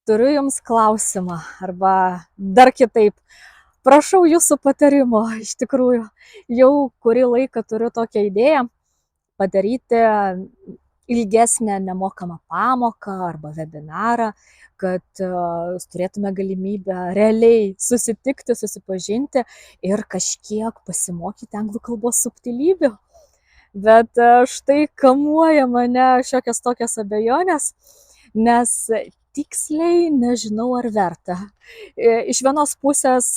turiu jums klausimą, arba dar kitaip. Prašau jūsų patarimo, iš tikrųjų. Jau kurį laiką turiu tokią idėją padaryti ilgesnę nemokamą pamoką arba webinarą, kad turėtume galimybę realiai susitikti, susipažinti ir kažkiek pasimokyti anglų kalbos subtilybių. Bet štai kamuoja mane šiokios tokios abejonės, nes tiksliai nežinau, ar verta. Iš vienos pusės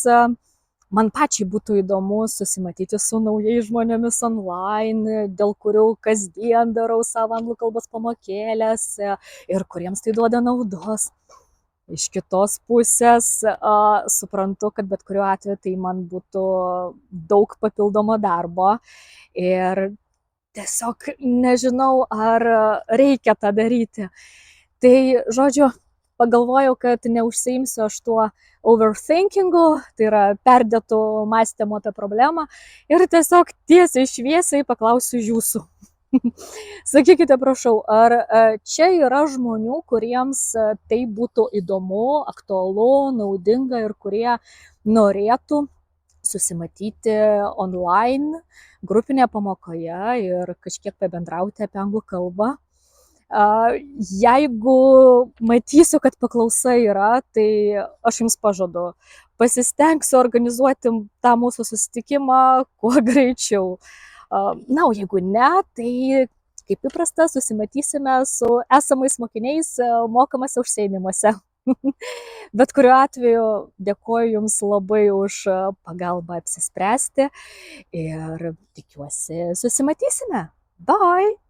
man pačiai būtų įdomu susimatyti su naujais žmonėmis online, dėl kurių kasdien darau savo anglų kalbos pamokėlės ir kuriems tai duoda naudos. Iš kitos pusės suprantu, kad bet kuriuo atveju tai man būtų daug papildomo darbo ir tiesiog nežinau, ar reikia tą daryti. Tai, žodžiu, pagalvojau, kad neužsiimsiu aš tuo overthinkingu, tai yra perdėtų mąstymo apie problemą, ir tiesiog tiesiai šviesiai paklausiu jūsų. Sakykite, prašau, ar čia yra žmonių, kuriems tai būtų įdomu, aktualu, naudinga ir kurie norėtų susimatyti online grupinėje pamokoje ir kažkiek pabendrauti apie anglų kalbą? Jeigu matysiu, kad paklausa yra, tai aš jums pažadu, pasistengsiu organizuoti tą mūsų susitikimą kuo greičiau. Na, o jeigu ne, tai kaip įprasta susimatysime su esamais mokiniais mokamose užsiėmimuose. Bet kuriuo atveju dėkoju jums labai už pagalbą apsispręsti ir tikiuosi susimatysime. Bye!